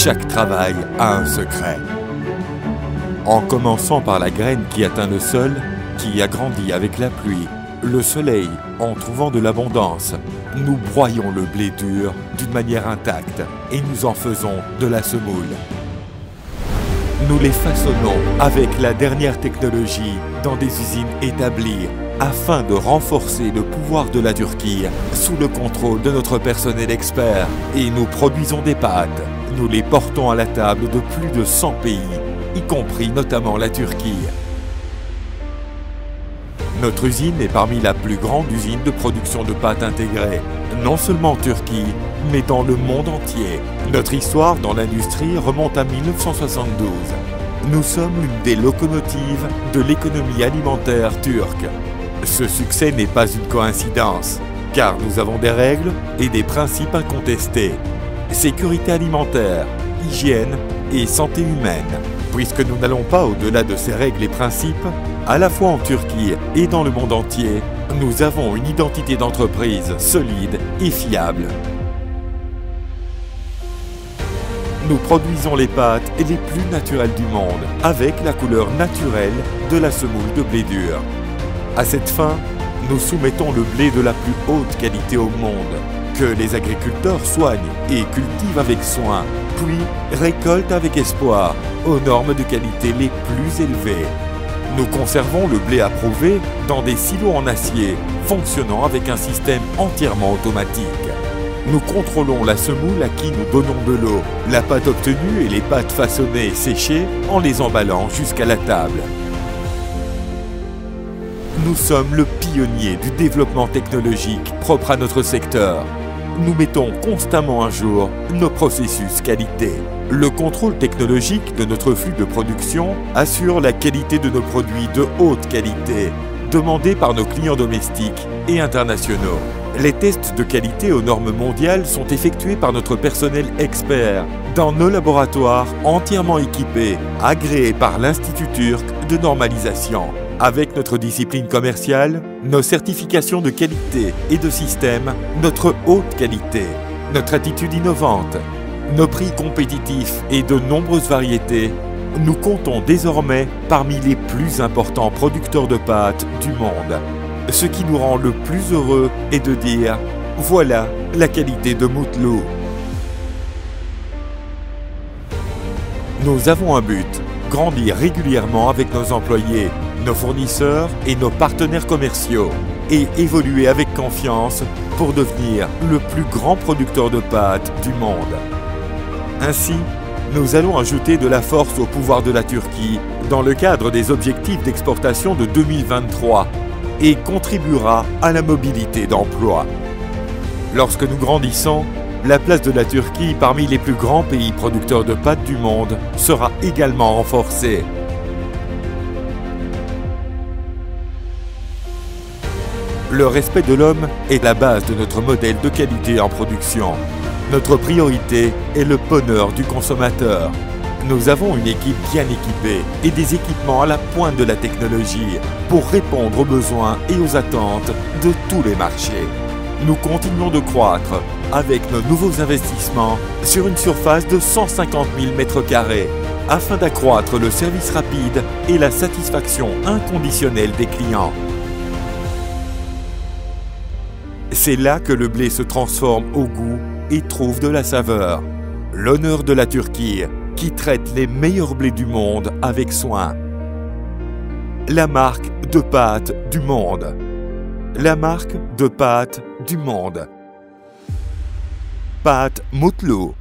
chaque travail a un secret. En commençant par la graine qui atteint le sol, qui a grandi avec la pluie, le soleil, en trouvant de l'abondance, nous broyons le blé dur d'une manière intacte et nous en faisons de la semoule. Nous les façonnons avec la dernière technologie dans des usines établies afin de renforcer le pouvoir de la Turquie sous le contrôle de notre personnel expert. Et nous produisons des pâtes. Nous les portons à la table de plus de 100 pays, y compris notamment la Turquie. Notre usine est parmi la plus grande usine de production de pâtes intégrées, non seulement en Turquie, mais dans le monde entier. Notre histoire dans l'industrie remonte à 1972. Nous sommes l'une des locomotives de l'économie alimentaire turque. Ce succès n'est pas une coïncidence, car nous avons des règles et des principes incontestés. Sécurité alimentaire, hygiène et santé humaine. Puisque nous n'allons pas au-delà de ces règles et principes, à la fois en Turquie et dans le monde entier, nous avons une identité d'entreprise solide et fiable. Nous produisons les pâtes les plus naturelles du monde, avec la couleur naturelle de la semoule de blé dur. À cette fin, nous soumettons le blé de la plus haute qualité au monde, que les agriculteurs soignent et cultivent avec soin, puis récoltent avec espoir, aux normes de qualité les plus élevées. Nous conservons le blé approuvé dans des silos en acier, fonctionnant avec un système entièrement automatique. Nous contrôlons la semoule à qui nous donnons de l'eau, la pâte obtenue et les pâtes façonnées et séchées en les emballant jusqu'à la table. Nous sommes le pionnier du développement technologique propre à notre secteur. Nous mettons constamment à jour nos processus qualité. Le contrôle technologique de notre flux de production assure la qualité de nos produits de haute qualité, demandés par nos clients domestiques et internationaux. Les tests de qualité aux normes mondiales sont effectués par notre personnel expert dans nos laboratoires entièrement équipés, agréés par l'Institut turc de normalisation. Avec notre discipline commerciale, nos certifications de qualité et de système, notre haute qualité, notre attitude innovante, nos prix compétitifs et de nombreuses variétés, nous comptons désormais parmi les plus importants producteurs de pâtes du monde. Ce qui nous rend le plus heureux est de dire « Voilà la qualité de Mutlu ». Nous avons un but, grandir régulièrement avec nos employés, nos fournisseurs et nos partenaires commerciaux et évoluer avec confiance pour devenir le plus grand producteur de pâtes du monde. Ainsi, nous allons ajouter de la force au pouvoir de la Turquie dans le cadre des objectifs d'exportation de 2023 et contribuera à la mobilité d'emploi. Lorsque nous grandissons, la place de la Turquie parmi les plus grands pays producteurs de pâtes du monde sera également renforcée. Le respect de l'homme est la base de notre modèle de qualité en production. Notre priorité est le bonheur du consommateur. Nous avons une équipe bien équipée et des équipements à la pointe de la technologie pour répondre aux besoins et aux attentes de tous les marchés. Nous continuons de croître avec nos nouveaux investissements sur une surface de 150 000 m² afin d'accroître le service rapide et la satisfaction inconditionnelle des clients. C'est là que le blé se transforme au goût et trouve de la saveur. L'honneur de la Turquie, qui traite les meilleurs blés du monde avec soin. La marque de pâtes du monde. La marque de pâtes du monde. Pâtes Mutlu.